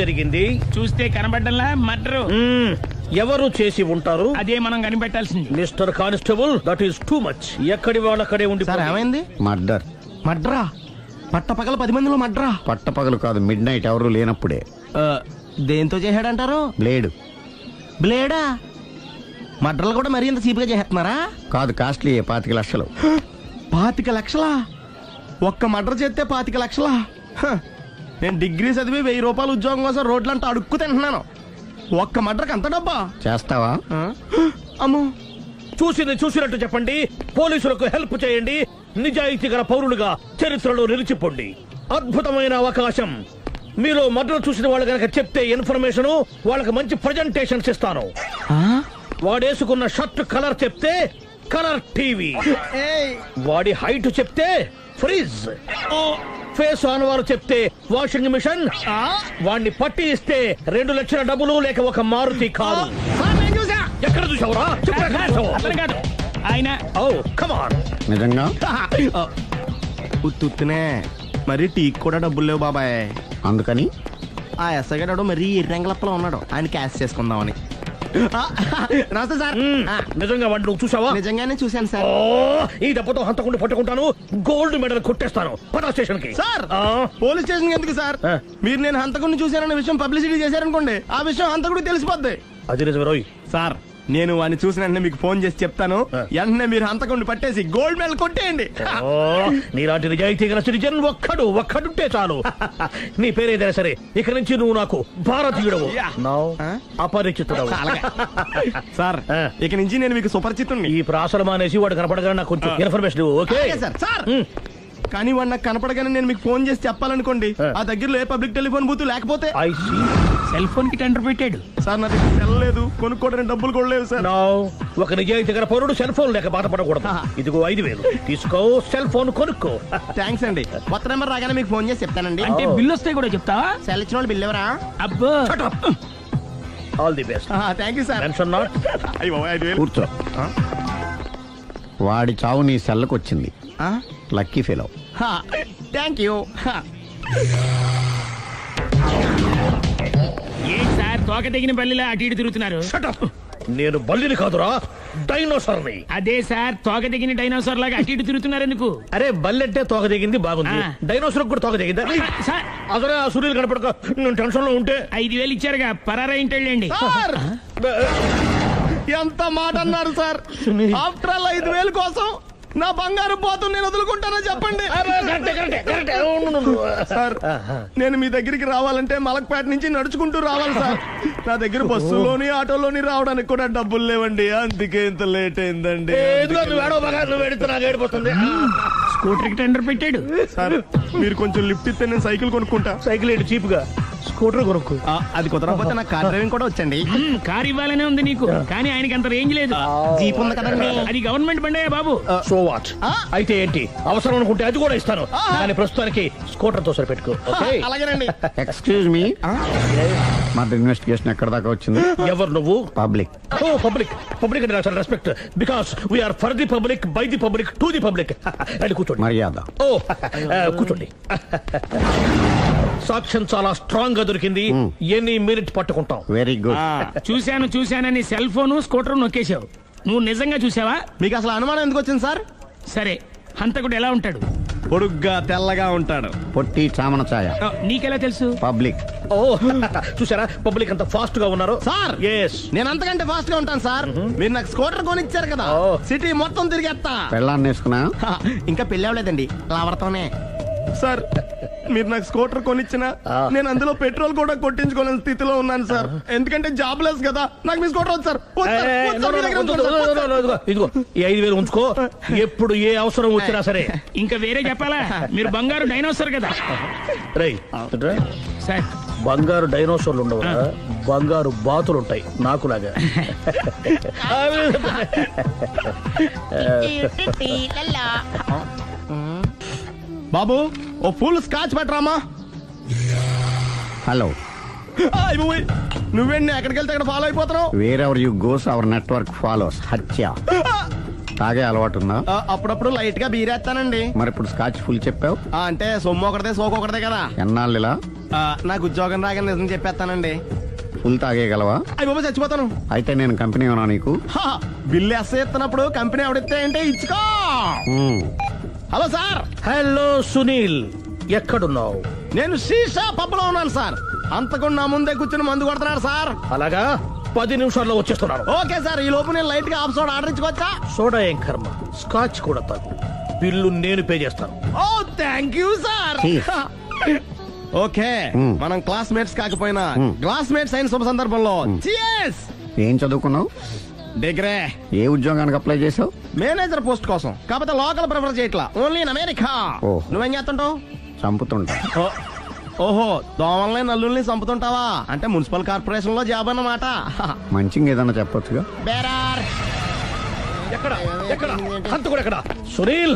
జరిగింది? చూస్తే కనబడ్డంలా మర్డరు. ఎవరు చేసి ఉంటారు? అదే మనం కనిపెట్టాల్సింది. Mister constable, that is too much. ఎక్కడి వాళ్ళక్కడే ఉండి. సార్ ఏమైంది? మర్డర్. మడ్రా? పట్టపగల 10 మందిలో మడ్రా? పట్టపగలు కాదు, మిడ్ నైట్ ఎవరు లేనప్పుడే. దేంతో చేశాడంటారు? బ్లేడ్. బ్లేడా? మడ్రలు కూడా మరీ ఇంత చీప్గా చేస్తున్నారా? కాదు, కాస్ట్లీ 25 లక్షలు. 25 లక్షలా? ఒక్క మడ్ర చేస్తే 25 లక్షలా? నేను డిగ్రీ చదివి 1000 రూపాయలు ఉద్యోగం కోసం రోడ్లంతా అడుక్కు తింటున్నాను. ఒక్క మడ్రకు అంత డబ్బా? చేస్తావా? అమ్మో. చూసింది చూసినట్టు చెప్పండి. పోలీసులకు హెల్ప్ చేయండి. నిజాయితీ గల పౌరులుగా చరిత్రలో నిలిచిపోండి. అద్భుతమైన అవకాశం. మీలో మర్డర్ చూసిన వాళ్ళు కనుక చెప్తే ఇన్ఫర్మేషన్, వాళ్ళకి మంచి ప్రజెంటేషన్స్ ఇస్తాను. వాడేసుకున్న షర్ట్ కలర్ చెప్తే కలర్ టీవీ, వాడి హైట్ చెప్తే ఫ్రిజ్, ఫేస్ ఆన్ వారు చెప్తే వాషింగ్ మిషన్, వాడిని పట్టి ఇస్తే 2 లక్షల డబ్బులు లేక ఒక మారుతి కారు. ఎక్కడ చూసావురా? అతను కాదు ఆయన. Oh come on. నిజంగా? ఉత్తునే మరి టీకి కూడా డబ్బులు లేవు బాబాయ్. అందుకని ఆ ఎస్ఐ గారు మరీ ఎర్రంగలప్పలో ఉన్నాడు, ఆయన క్యాష్ చేసుకుందామని. నమస్తే సార్. నిజంగా వాడిని నువ్వు చూసావా? నిజంగానే చూశాను సార్. ఈ దెబ్బతో హంతకుండా పట్టుకుంటాను, గోల్డ్ మెడల్ కొట్టేస్తాను. పటా స్టేషన్ కి. సార్ పోలీస్ స్టేషన్ ఎందుకు సార్? మీరు నేను హంతకుడిని చూశానన్న విషయం పబ్లిసిటీ చేశారనుకోండి, ఆ విషయం హంతకుడికి తెలిసిపోద్ది. అది నిజమే రోయ్. సార్ నేను వాడిని చూసిన వెంటనే మీకు ఫోన్ చేసి చెప్తాను. వెంటనే మీరు హంతకుడిని పట్టేసి గోల్డ్ మెడల్ కొట్టేయండి. నీలాంటి నిజాయితీ గల సిటిజన్ ఒక్కడుంటే చాలు. నీ పేరేదైనా సరే, ఇక నుంచి నువ్వు నాకు భారతీయుడవు, అపరిచితుడవు. సార్ ఇక నుంచి నేను మీకు సుపరిచితుడిని. ఈ ప్రాసలు మానేసి వాడు కనపడగానే నాకు కొంచెం ఇన్ఫర్మేషన్. Okay sir. సార్ కానీ వాడు నాకు కనపడగానే నేను మీకు ఫోన్ చేసి చెప్పాలనుకోండి, ఆ దగ్గరలో ఏ పబ్లిక్ టెలిఫోన్ బూత్ లేకపోతే. సెల్ ఫోన్ కి టెండర్ పెట్టాడు సార్. నా దగ్గర సెల్ లేదు, కొనుక్కోవడానికి డబ్బులు కూడా లేవు సార్. ఒక నిజాయితీ గల పౌరుడు సెల్ ఫోన్ లేక బాధపడకూడదు. ఇదిగో 5000 తీసుకో, సెల్ ఫోన్ కొనుక్కో. థ్యాంక్స్ అండి. కొత్త నెంబర్ రాగానే మీకు ఫోన్ చేసి చెప్తానండి. అంటే బిల్లు వస్తే కూడా చెప్తావా? సెల్ ఇచ్చిన వాళ్ళు బిల్ ఎవరా? అబ్బో. All the best. Thank you sir. Tension not. కూర్చో. వాడి చావు నీ సెల్లకు వచ్చింది. Lucky fellow. Thank you. ఏం సార్ తోక తెగిన బల్లిలా అటు ఇటు తిరుగుతున్నారు? నేను బల్లిని కాదురా, డైనోసార్ని. అదే సార్ తోక తెగిన డైనోసార్ లాగా అటు ఇటు తిరుగుతున్నారు ఎందుకు? అరే బల్లెంటే తోక దిగింది బాగుంది, డైనోసార్ కూడా తోక దిగిందా? అసలే ఆ సూర్యులు కనపడక నేను టెన్షన్ లో ఉంటే 5000 ఇచ్చారుగా, పరారా ఇంటండి. ఎంత మాట అన్నారు సార్? ఆఫ్టర్ ఆల్ 5000 కోసం నా బంగారు పోతు నేను వదులుకుంటానో చెప్పండి సార్. నేను మీ దగ్గరికి రావాలంటే మలక్పేట నుంచి నడుచుకుంటూ రావాలి సార్. నా దగ్గర బస్సులోని ఆటోలోని రావడానికి కూడా డబ్బులు లేవండి, అందుకే ఇంత లేట్ అయిందండి. స్కూటర్ కి టెండర్ పెట్టాడు సార్. మీరు కొంచెం లిఫ్ట్ ఇస్తే నేను సైకిల్ కొనుక్కుంటా. సైకిల్ ఏంటి చీప్ గా, స్కూటర్ కొనుక్కో. అది కుదరకపోతే నాకు కార్ డ్రైవింగ్ కూడా వచ్చండి. కార్ ఇవ్వాలనే ఉంది నీకు, కానీ ఆయనకి అంత రేంజ్ లేదు. జీప్ ఉంది కదండి. అది గవర్నమెంట్ బండే బాబు. So what? అయితే ఏంటి, అవసరం అనుకుంటే అది కూడా ఇస్తాను, కానీ ప్రస్తుతానికి స్కూటర్ తో సరిపెట్టుకో. అలాగేనండి. ఎక్స్క్యూజ్ మీ, మర్డర్ ఇన్వెస్టిగేషన్ ఎక్కడ దాకా వచ్చింది? ఎవరు నువ్వు? పబ్లిక్. ఓ పబ్లిక్. పబ్లిక్ అంటే నాకు respect, because we are for the public, by the public, to the public. అని కూర్చోండి. మర్యాద. ఓ కూర్చోండి. సాక్ష్యం చాలా స్ట్రాంగ్ గా దొరికింది, ఎన్ని మినిట్ పట్టుకుంటాం. Very good. చూశానని సెల్ ఫోన్ స్కూటర్ నొక్కేశావు. నువ్వు నిజంగా చూసావా? మీకు అసలు అనుమానం ఎందుకు వచ్చింది సార్? సరే, హంతకుడు ఎలా ఉంటాడు? పొడుగ్గా తెల్లగా ఉంటాడు. పొట్టి చామన ఛాయ. నీకెలా తెలుసు? పబ్లిక్. ఓ చూసారా పబ్లిక్ అంత ఫాస్ట్ గా ఉన్నారు సార్. ఎస్, నేను అంతకంటే ఫాస్ట్ గా ఉంటాను సార్. మీరు నాకు స్కూటర్ కొనిచ్చారు కదా, సిటీ మొత్తం తిరిగేస్తా. పెళ్ళాన్ని వేసుకున్నా? ఇంకా పెళ్లి అవ్వలేదండి, లావడతానే. సార్ మీరు నాకు స్కూటర్ కొనిచ్చిన నేను అందులో పెట్రోల్ కూడా కొట్టించుకోలేని స్థితిలో ఉన్నాను సార్. ఎందుకంటే జాబ్ లెస్ కదా, నాకు మీ స్కూటర్ వద్దు సార్. ఇదిగో ఈ 5000 ఉంచుకో, ఎప్పుడు ఏ అవసరం వచ్చినా సరే. ఇంకా వేరే చెప్పాలా? మీరు బంగారు డైనోసార్ కదా. రేయ్ సార్, బంగారు డైనోసార్లు ఉండవు, బంగారు బాతులు ఉంటాయి నాకులాగా. బాబు ఓ ఫుల్ స్కాచ్ పెట్టరామా. హలో. నువ్వేండి ఎక్కడికి వెళ్తే అక్కడ ఫాలో అయిపోతున్నావు? Wherever you goes our network follows. హత్య. తాగే అలవాటు ఉందా? అప్పుడప్పుడు లైట్ గా బీరేస్తానండి. మరి ఇప్పుడు స్కాచ్ ఫుల్ చెప్పావు అంటే సొమ్ము ఒకటిదే సోకు ఒకటిదే కదా. ఎన్నాళ్ళు ఇలా? నాకు ఉద్యోగం రాగానే నిజం చెప్పేస్తానండి. ఫుల్ తాగేయగలవా? అయ్యి బాబా చచ్చిపోతాను. అయితే నేను కంపెనీ ఉన్నా నీకు. హా, బిల్లు ఎస్ఐ ఎత్తినప్పుడు కంపెనీ ఎవడితే అంటే ఇచ్చుకో. మ్మ్. హలో సార్, హలో సునీల్, ఎక్కడున్నావు? నేను శీషా పబ్లో ఉన్నాను సార్. అంతకుండా నా ముందే కూర్చుని మందు కొడుతున్నాడు సార్. అలాగా, 10 నిమిషాల్లో వచ్చేస్తున్నాను. ఓకే సార్, ఈ లోపు నేను లైట్ గా ఆఫ్ సోడా ఆర్డర్ ఇచ్చుకోవచ్చా? సోడా ఏం కర్మ, స్కాచ్ కూడా తాగు. బిల్లు నేను పే చేస్తాను. Oh thank you sir. Cheers. Okay, మనం క్లాస్మేట్స్ కాకపోయినా క్లాస్మేట్స్ అయిన శుభ సందర్భంలో cheers. ఏం చదువుకున్నావు? డిగ్రీ ఏ ఉద్యోగానికి అప్లై చేసావు? మేనేజర్ పోస్ట్ కోసం, కాకపోతే లోకల్ ప్రిఫర్ చేయట్లా, ఓన్లీ ఇన్ అమెరికా. ఓ. నువ్వేం చేస్తుంటావు? చంపుతుంటా. ఓహో, దోమల్ని నల్లుల్ని చంపుతుంటావా? అంటే మున్సిపల్ కార్పొరేషన్ లో జాబ్ అన్నమాట. మంచిగా ఏదన్నా చెప్పొచ్చుగా. బేరార్. ఎక్కడ ఎక్కడ హంతకుడు ఎక్కడ? సునీల్,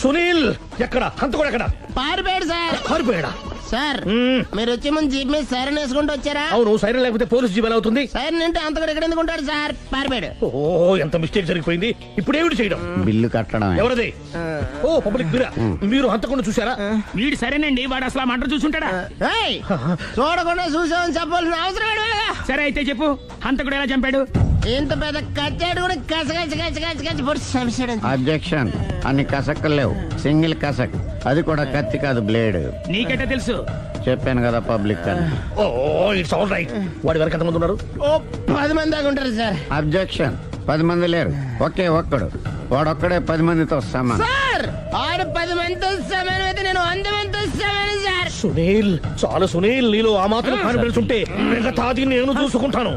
సునీల్ ఎక్కడ? హంతకుడు ఎక్కడ? పారిపోయాడు సార్. పారిపోయాడా? సార్ మ్మ్. మీరు వచ్చే ముందు జీప్ మీద సైరన్ వేసుకుంటూ వచ్చారా? అవును, సైరన్ లేకపోతే పోలీస్ జీవన్ అవుతుంది. సైరన్ అంటే అంతకుడు ఎక్కడ ఎందుకు ఉంటాడు సార్? పారిపోయాడు. ఓ, ఎంత మిస్టేక్ జరిగిపోయింది. ఇప్పుడు ఏమిటి చేయడం? బిల్లు కట్టడమే. ఎవరది? ఓ, పబ్లిక్ మీరా? మీరు హంతకుండా చూసారా? వీడు సరేనండి, వాడు అసలు ఆ మంట చూసుంటాడా? ఏయ్, చూడకుండా చూసామని చెప్పాల్సిన అవసరం లేదు. సరే అయితే చెప్పు, హంతకుడు ఎలా చంపాడు? ఇంత పెద్ద కచ్చాడు కూడా కచ్చ పొడి సమస్యడు. అబ్జెక్షన్. అన్ని కసక్కులు లేవు, సింగిల్ కసక్. అది కూడా కత్తి కాదు, బ్లేడ్. నీకెట్టా తెలుసు? చెప్పాను కదా పబ్లిక్ అని. ఓ, ఇట్స్ ఆల్ రైట్. వాడి వరకు ఎంతమంది ఉన్నారు? ఓ 10 మంది దాకా ఉంటారు సార్. అబ్జెక్షన్. 10 మంది లేరు, ఒకే ఒక్కడు. వాడొక్కడే 10 మందితో సమానం. సార్ ఆడు 10 మందితో సమానం అయితే నేను 100 మందితో సమానం సార్. సునీల్, చాలు సునీల్, నీలో ఆ మాత్రం కాన్ఫిడెన్స్ ఉంటే మిగతాది నేను చూసుకుంటాను.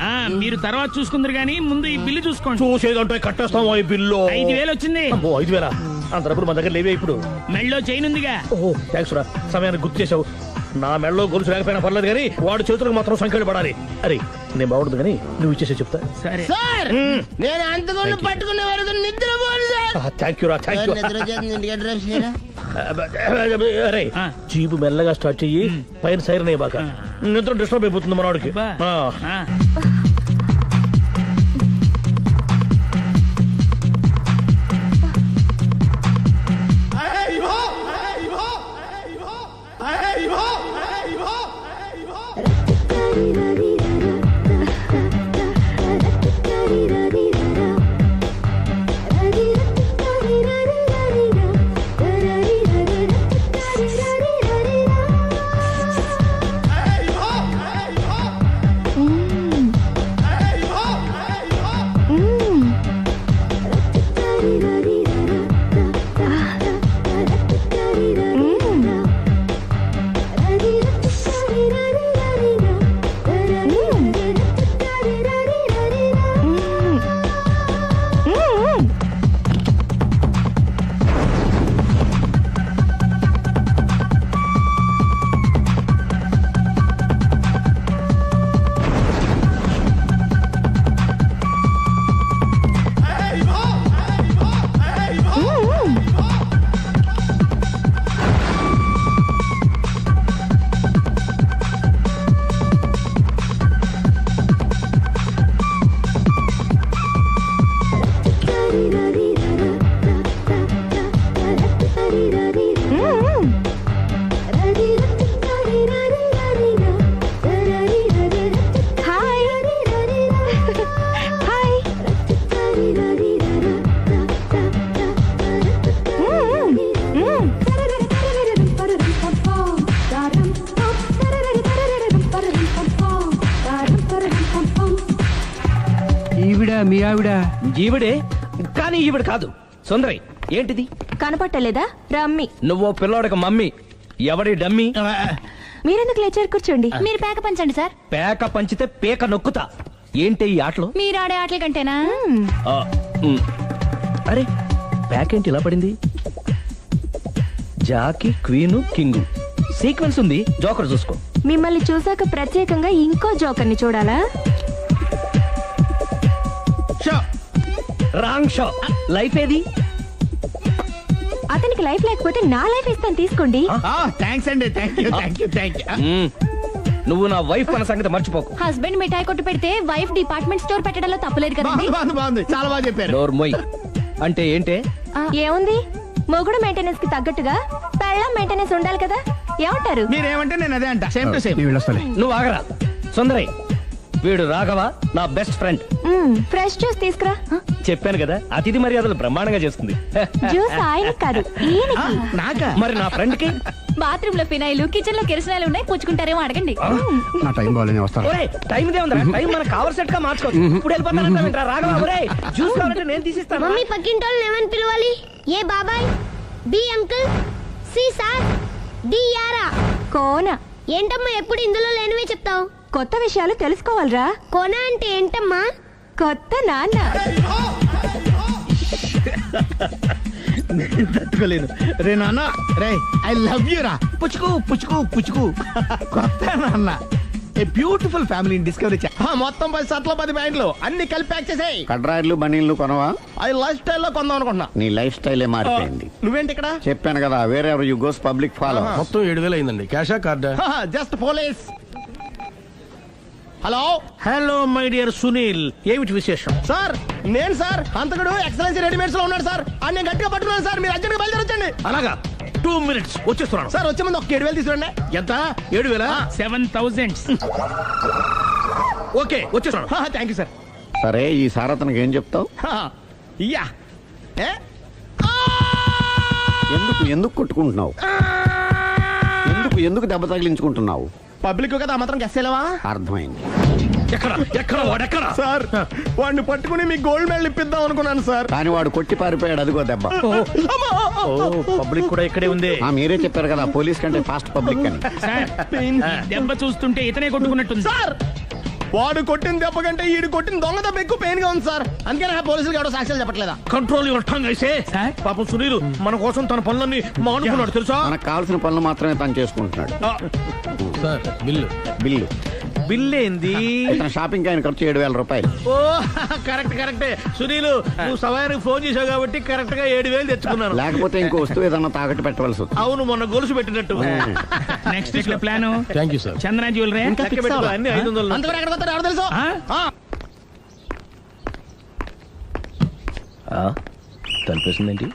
ఆ, మీరు తర్వాత చూసుకుందరు గానీ ముందు ఈ బిల్లు చూసుకోండి. చూసేదంటే కట్టేస్తాం ఈ బిల్లు. 5,000 వచ్చింది. అమ్మో, 5,000? అంత డబ్బులు మన దగ్గర లేవే ఇప్పుడు. మెళ్ళో చైన్ ఉందిగా. ఓహో, థ్యాంక్స్ రా, సమయానికి గుర్తు చేసావు. నా మెడలో గొలుసు లేకపోయినా పర్లేదు కానీ వాడు చేతులకు మాత్రం సంఖ్యలు పడాలి. అరే, నేను బాగుంటుంది కానీ నువ్వు ఇచ్చేసే చెప్తా. సరే. సార్ నేను అంతకుండా పట్టుకునే వరకు నిద్రపోను సార్. థ్యాంక్ యూ రా, థ్యాంక్ యూ. నిద్ర చేస్తుంది, ఇంటికి డ్రైవ్ చేయరా? అరే, ఆ. జీబు మెల్లగా స్టార్ట్ చెయ్యి, పైన సైరన్ అయ్యాక నిద్ర డిస్టర్బ్ అయిపోతుంది మనవాడికి. బా. ఆ. ఆ. మీ ఆవిడ ఈవిడే, కానీ ఈవిడ కాదు. సుందరి, ఏంటిది? కనపట్టలేదా? రమ్మి. నువ్వు పిల్లోడక మమ్మీ. ఎవడి డమ్మీ? మీరెందుకు లేచారు? కూర్చోండి. మీరు పేక పంచండి సార్. పేక పంచితే పేక నొక్కుతా. ఏంటి ఈ ఆటలు? మీరు ఆడే ఆటల కంటేనా? ఆ, అరే, పేక ఏంటి ఇలా పడింది? జాకి, క్వీను, కింగు సీక్వెన్స్ ఉంది. జోకర్ చూసుకో. మిమ్మల్ని చూసాక ప్రత్యేకంగా ఇంకో జోకర్ని చూడాలా? Wrong show. లైఫ్ ఏది? అతనికి లైఫ్ లేకపోతే నా లైఫ్ ఇస్తాను, తీసుకోండి. థ్యాంక్స్ అండి. Thank you. నువ్వు నా వైఫ్ అన్న సంగతి మర్చిపోకు. హస్బెండ్ మిఠాయి కొట్టు పెడితే వైఫ్ డిపార్ట్మెంట్ స్టోర్ పెట్టడంలో తప్పలేదు కదండి. బాగుంది, చాలా బాగా చెప్పారు. డోర్ మొయ్. అంటే ఏంటే? ఏముంది, మొగుడు మెయింటెనెన్స్ కి తగ్గట్టుగా పెళ్ళాం మెయింటెనెన్స్ ఉండాలి కదా. ఏమంటారు? మీరేమంటే నేను అదే అంట సేమ్ టు సేమ్. నేను వెళ్ళొస్తాలే. నువ్వు ఆగరా సుందరి, వీడు రాఘవ నా బెస్ట్ ఫ్రెండ్. ఫ్రెష్ జ్యూస్ తీసుకురా. చెప్పాను కదా, అతిథి మర్యాదలు బ్రహ్మాండంగా చేస్తుంది. జ్యూస్ ఆయన కాదు ఈయనకి. నాకా? మరి నా ఫ్రెండ్ కి బాత్రూమ్ లో ఫినాయిల్, కిచెన్ లో కిరసనాయిలు ఉన్నాయి, పుచ్చుకుంటారేమో అడగండి. నా టైం బాగాలేదు, నేను వస్తాను. ఒరేయ్, టైం ఇదే ఉందిరా, టైం మనకు కవర్ సెట్ గా మార్చుకోవచ్చు. ఇప్పుడు వెళ్ళిపోతానంటా రాఘవ. ఒరేయ్, జ్యూస్ కావాలంటే నేను తీసిస్తాను. మమ్మీ పక్కింటోళ్ళని ఏమని పిలవాలి? ఏ బాబాయ్, B uncle, C sir, D యారా. కోన. ఏంటమ్మా ఎప్పుడు ఇందులో లేనివే చెప్తావు? కొత్త విషయాలు తెలుసుకోవాలిరా. కోన అంటే ఏంటమ్మా? కొత్త నాన్న. తట్టుకోలేను రే నాన్న. రే ఐ లవ్ యూ రా. పుచ్చుకు పుచ్చుకు పుచ్చుకు. కొత్త నాన్న. A beautiful family discovery. మొత్తం 10 షర్ట్లు 10 ప్యాంట్లు అన్ని కలిపి ప్యాక్ చేసేయ్. కడ్రాయిలు బనీళ్లు కొనవా? అవి లైఫ్ స్టైల్లో కొందాం అనుకుంటున్నా. నీ లైఫ్ స్టైలే మారిపోయింది. నువ్వేంటి ఇక్కడ? చెప్పాను కదా, వేరే ఎవరు యు గోస్ పబ్లిక్ ఫాలో. మొత్తం 7,000 అయిందండి. క్యాషా కార్డా? Just police. Hello hello my dear Sunil, ఏమిటి విశేషం? సార్, నేను సార్ అంతకుడు ఎక్సలెన్సీ రెడీమేడ్స్ లో ఉన్నాడు సార్. అని నేను గట్టిగా పట్టుకున్నాను సార్. మీరు అర్జెంట్గా బయలుదేరొచ్చండి. అలాగా, 2 minutes వచ్చేస్తున్నాను. సార్ వచ్చే ముందు ఒక 7,000 తీసుకురండి. ఎంత? 7,000? 7,000. ఓకే, వచ్చేస్తున్నాను. Thank you sir. సరే, ఈ సారతనకి ఏం చెప్తావు? ఇయ్యా. ఏ? ఎందుకు ఎందుకు కొట్టుకుంటున్నావు? ఎందుకు దెబ్బ తగిలించుకుంటున్నావు? పబ్లిక్ కదా, ఆ మాత్రం గెస్సేలేవా? అర్థమైంది. ఎక్కడ వాడెక్కడ? సార్, వాడిని పట్టుకుని మీ గోల్డ్ మెడల్ ఇప్పిద్దాం అనుకున్నాను సార్. కానీ వాడు కొట్టి పారిపోయాడు, అదిగో దెబ్బ. పబ్లిక్ కూడా ఇక్కడే ఉంది. మీరే చెప్పారు కదా, పోలీస్ కంటే ఫాస్ట్ పబ్లిక్ అని. సార్, ఈ దెబ్బ చూస్తుంటే ఇతనే కొట్టుకున్నట్టుంది. సార్, వాడు కొట్టిన దెబ్బ కంటే ఈడు కొట్టిన దొంగ దెబ్బ ఎక్కువ పెయిన్ గా ఉంది సార్. అందుకే నా పోలీసులు ఎవడో సాక్ష్యాలు చెప్పట్లేదా? కంట్రోల్ యువర్ టంగ్ ఐసే. సార్? పాపం సునీల్ మన కోసం తన పనులన్నీ మానుకున్నాడు తెలుసా? మనకు కావాల్సిన పనులు మాత్రమే తను చేసుకుంటున్నాడు. Sir, bill. బిల్లు బిల్ ఏంది? ఇతను షాపింగ్ ఆయన ఖర్చు 7,000 రూపాయలు. ఓ కరెక్టే సునీల్, నువ్వు సమయానికి ఫోన్ చేసావు కాబట్టి కరెక్ట్ గా 7,000 తెచ్చుకున్నాను. లేకపోతే ఇంకో వస్తువు ఏదన్నా తాకట్టు పెట్టవలసి వస్తుంది. అవును, మొన్న గొలుసు పెట్టినట్టు. నెక్స్ట్ వీక్ లో plan thank you sir. Chandana jewellery. లెక్క పెట్టుకో, అన్ని 500. అంతవరకు ఎక్కడ పోతారు ఎవరు తెలుసు? తలిపేసిందేంటి?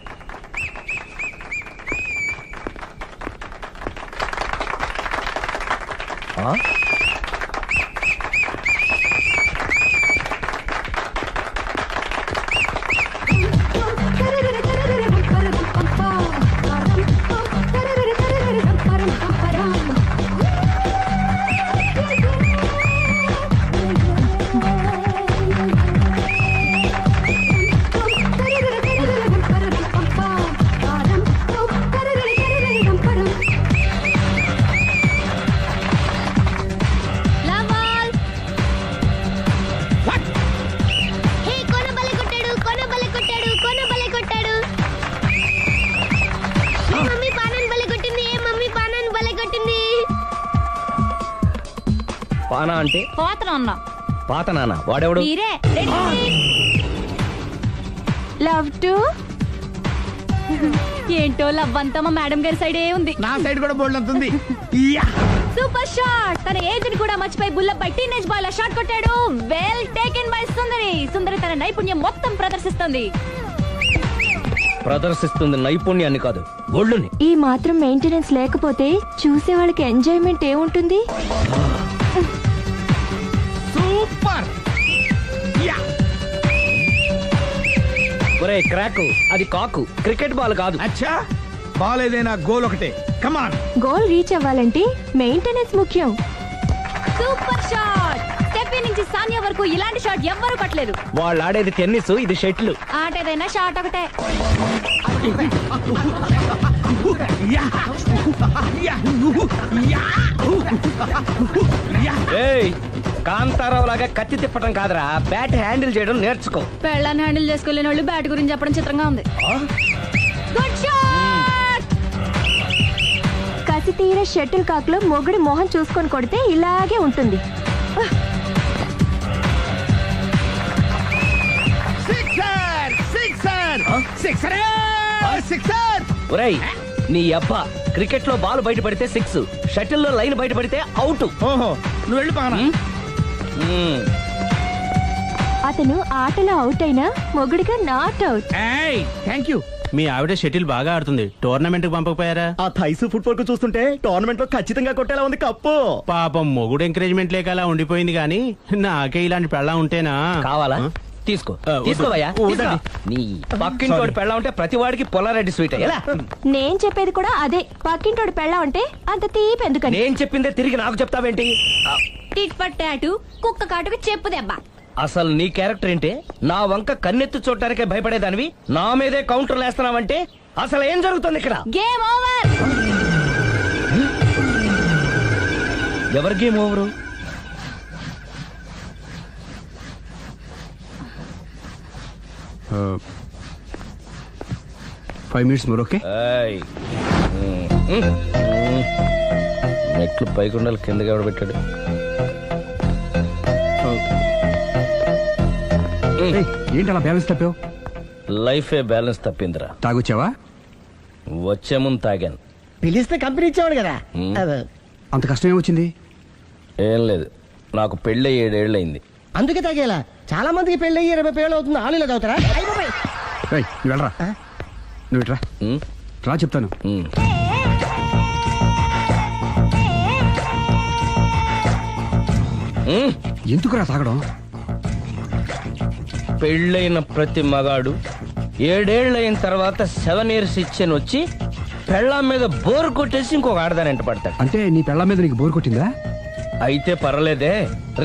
పానా అంటే పోతనన్నా. పాత నాన్న. వాడెవడు? మీరే. లవ్ టు ఏంటో లవ్ అంతా మా మేడం గారి సైడే ఉంది. నా సైడ్ కూడా బోల్డ్ అవుతుంది. Super shot. తన ఏజ్ ని కూడా మర్చిపోయి బుల్లపై టీనేజ్ బాయ్ లా షాట్ కొట్టాడు. వెల్ టేకెన్ బై సుందరి. సుందరి తన నైపుణ్యం మొత్తం ప్రదర్శిస్తుంది. నైపుణ్యాన్ని కాదు, ఒళ్ళుని. ఈ మాత్రం మెయింటెనెన్స్ లేకపోతే చూసే వాళ్ళకి ఎంజాయ్మెంట్ ఏముంటుంది? సూపర్. ఒరే క్రాక్, అది కాకు, క్రికెట్ బాల్ కాదు. అచ్చా, బాల్ ఏదైనా గోల్ ఒకటే. కమాన్. గోల్ రీచ్ అవ్వాలంటే మెయింటెనెన్స్ ముఖ్యం. Super shot. స్టెఫీ నుంచి సానియా వరకు ఇలాంటి షాట్ ఎవ్వరూ పట్టలేదు. వాళ్ళు ఆడేది టెన్నిస్, ఇది షటిల్. ఆట ఏదైనా షాట్ ఒకటే. కాంతారావు లాగా కత్తి తిప్పటం కాదురా, బ్యాట్ హ్యాండిల్ చేయడం నేర్చుకో. పెళ్ళాన్ని హ్యాండిల్ చేసుకోలేని వాళ్ళు బ్యాట్ గురించి చెప్పడం చిత్రంగా ఉంది. Good shot. కసి తీర షటిల్ కాక్ లో మొగుడి మొహం చూసుకొని కొడితే ఇలాగే ఉంటుంది. ఒరేయ్, నీ అబ్బా, క్రికెట్ లో బాల్ బయట పడితే 6, షటిల్ లో లైన్ బయట పడితే అవుట్. ఓహో, నువ్వు వెళ్ళి పానా. అతను ఆటలో అవుట్ అయినా మొగుడిగా నాట్ అవుట్. Thank you. మీ ఆవిడ షటిల్ బాగా ఆడుతుంది టోర్నమెంట్ కి పంపకపోయారా? ఆ థైస్ ఫుట్బాల్ కు చూస్తుంటే టోర్నమెంట్ లో ఖచ్చితంగా కొట్టేలా ఉంది కప్పు. పాపం మొగుడు ఎంకరేజ్మెంట్ లేక అలా ఉండిపోయింది కానీ నాకే ఇలాంటి పెళ్ళ ఉంటేనా? కావాలా? తీసుకో తీసుకోవయ్యా. వద్దండి. నీ పక్కింటి వాడి పెళ్ళ ఉంటే ప్రతి వాడికి పొలారెడ్డి స్వీట్ ఎలా? నేను చెప్పేది కూడా అదే, పక్కింటోడు పెళ్ళం అంటే అంత తీపి ఎందుకని. నేను చెప్పిందే తిరిగి నాకు చెప్తావేంటి? టిట్ పట్ టాటు, కుక్క కాటుకు చెప్పు దెబ్బ. అసలు నీ క్యారెక్టర్ ఏంటి? నా వంక కన్నెత్తి చూడటానికే భయపడేదానివి నా మీదే కౌంటర్లు వేస్తున్నావంటే అసలు ఏం జరుగుతుంది ఇక్కడ? Game over. ఎవరి game over? 5 minutes more, okay? ఏయ్. మెట్లు పైకుండాలి కిందకి ఎవడ పెట్టాడు? ఏంటి అలా బ్యాలెన్స్ తప్పావు? లైఫే బ్యాలెన్స్ తప్పిందిరా. తాగొచ్చావా? వచ్చే ముందు తాగాను. పిలిస్తే కంపెనీ ఇచ్చేవాడు కదా. అంత కష్టం ఏమొచ్చింది? ఏం లేదు, నాకు పెళ్ళి 7 ఏళ్ళు అయింది. అందుకే తాగేలా. చాలా మందికి పెళ్లి 20 ఏళ్ళు అవుతుంది. ఆలీలో తాగుతారా? రేయ్, నువ్వు వెళ్ళరా. నువ్వు ఇట్రా రా చెప్తాను. ఎందుకురా తాగడం? పెళ్ళైన ప్రతి మగాడు 7 ఏళ్ళు అయిన తర్వాత 7 years ఇచ్చాను వచ్చి పెళ్ళాం మీద బోర్ కొట్టేసి ఇంకొక ఆడదాని ఎంట పడతాడు. అంటే నీ పెళ్ళ మీద నీకు బోర్ కొట్టిందా? అయితే పర్వాలేదే,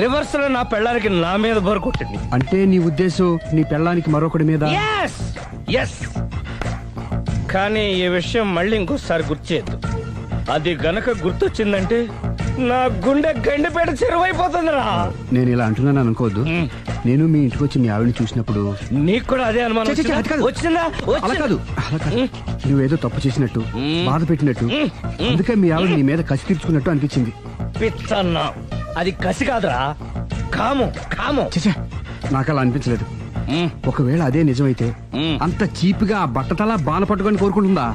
రివర్స్ లో నా పెళ్ళానికి నా మీద బోర్ కొట్టింది. అంటే నీ ఉద్దేశం నీ పెళ్ళానికి మరొకటి మీద? Yes! Yes! కానీ ఈ విషయం మళ్ళీ ఇంకోసారి గుర్చేయద్దు. అది గనక గుర్తొచ్చిందంటే నా గుండె గండిపేట చెరువైపోతుందిరా. నేను ఇలా అంటున్నాను అనుకోవద్దు. నేను మీ ఇంటికి వచ్చి మీ ఆవిడని చూసినప్పుడు నీకు కూడా అదే అనుమానం ఛీ, ఛీ, అది కాదు. వచ్చిందా? అలా కాదు, అలా కాదు. నువ్వేదో తప్పు చేసినట్టు, బాధ పెట్టినట్టు, అందుకే మీ ఆవిడ నీ మీద కసి తీర్చుకున్నట్టు అనిపించింది. పిచ్చన్నా, అది కసి కాదురా, కాము కాము. చచ్చా, నాకు అలా అనిపించలేదు. ఒకవేళ అదే నిజమైతే అంత చీప్ గా బట్టతలా బాణ పట్టుకొని కోరుకుంటుందా?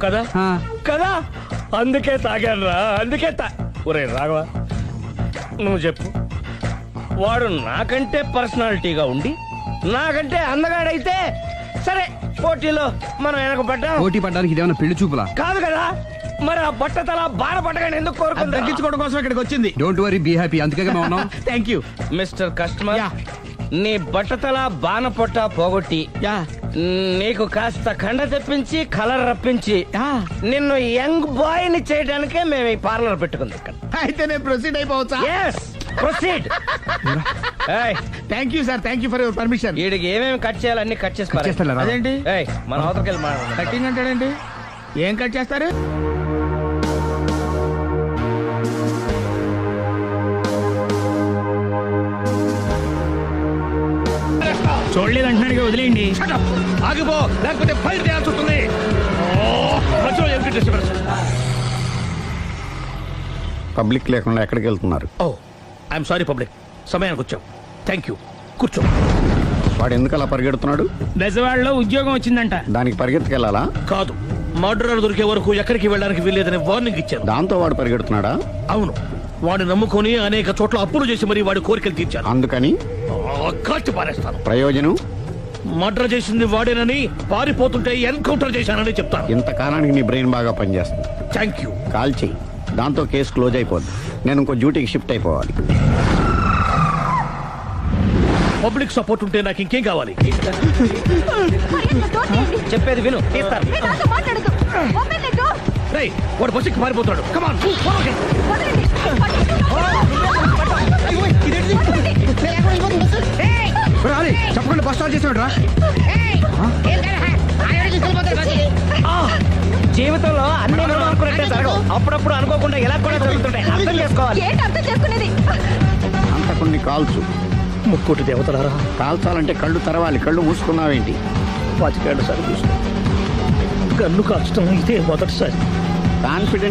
కదా ఆ. కదా, అందుకే తాగాను రా, అందుకే ఒరే రాఘవ, నువ్వు చెప్పు, వాడు నాకంటే పర్సనాలిటీగా ఉండి నాకంటే అందగాడైతే సరే, పోటీలో మనం వెనక పడ్డాం. పోటీ పడ్డానికి ఇదేమన్నా పెళ్లి చూపులా? కాదు కదా, మరి ఆ బట్టతల బాణ పట్టగానే ఎందుకు కోరుకుంది? తగ్గించుకోవడం కోసం ఇక్కడికి వచ్చింది. Don't worry, be happy. అందుకే మేము ఉన్నాం. Thank you. మిస్టర్ కస్టమర్, నీ బట్టతల బాణ పొట్ట పోగొట్టి నీకు కాస్త కండ తెప్పించి కలర్ రప్పించి నిన్ను యంగ్ బాయ్ ని చేయడానికే మేము ఈ పార్లర్ పెట్టుకుంది ఇక్కడ. అయితే నేను ప్రొసీడ్ అయిపోవచ్చా? Yes, proceed. ఏయ్, thank you sir, thank you for your permission. వీడికి ఏమేమి కట్ చేయాలి అన్ని కట్ చేసి పారేయ్. చేస్తారా? అదేంటి ఏయ్, మన అవతలకి వెళ్ళి మాట్లాడదాం. కటింగ్ అంటాడేంటి? ఏం కట్ చేస్తారు? చూడలేదు అంటున్నాడు, వదిలేయండి. Shut up! ఆగిపో, లేకపోతే ఫైర్ చేయాల్సి వస్తుంది. మధ్యలో ఏమిటి disturbance? పబ్లిక్ లేకుండా ఎక్కడికి వెళ్తున్నారు? Oh, I'm sorry పబ్లిక్, సమయానికి వచ్చాం. థ్యాంక్ యూ, కూర్చో. వాడు ఎందుకు అలా పరిగెడుతున్నాడు? బెజవాడలో ఉద్యోగం వచ్చిందంట. దానికి పరిగెత్తుకెళ్ళాలా? కాదు, మర్డరర్ దొరికే వరకు ఎక్కడికి వెళ్ళడానికి వీల్లేదని వార్నింగ్ ఇచ్చారు. దాంతో వాడు పరిగెడుతున్నాడా? అవును, వాడిని నమ్ముకొని అనేక చోట్ల అప్పులు చేసి మరి వాడి కోరికలు తీర్చారు. అందుకని కాల్చి పారేస్తాను. ప్రయోజనం? మర్డర్ చేసింది వాడేనని, పారిపోతుంటే ఎన్కౌంటర్ చేశానని చెప్తాను. ఇంతకాలానికి నీ బ్రెయిన్ బాగా పనిచేస్తుంది. Thank you. కాల్ చెయ్యి, దాంతో కేసు క్లోజ్ అయిపోద్ది. నేను ఇంకో డ్యూటీకి షిఫ్ట్ అయిపోవాలి. పబ్లిక్ సపోర్ట్ ఉంటే నాకు ఇంకేం కావాలి? చెప్పేది విను, తీస్తాను. రేయ్, వాడు బస్సుకి పారిపోతాడు. కమాన్, చెప్పకుండా బస్ స్టార్ట్ చేసాడు రా. జీవితంలో అన్ని మనం అనుకున్నట్టే జరగవు. అప్పుడప్పుడు అనుకోకుండా ఎలా కూడా జరుగుతుంటాయి, అర్థం చేసుకోవాలి. అంతకుని కాల్చు. ముక్కోటి దేవతలారా, కాల్చాలంటే కళ్ళు తెరవాలి. కళ్ళు మూసుకున్నావేంటి? 25 ఏళ్ల సారి చూసుకో, గన్ను కాల్చడం ఇదే మొదటిసారి. కాన్ఫిడెంట్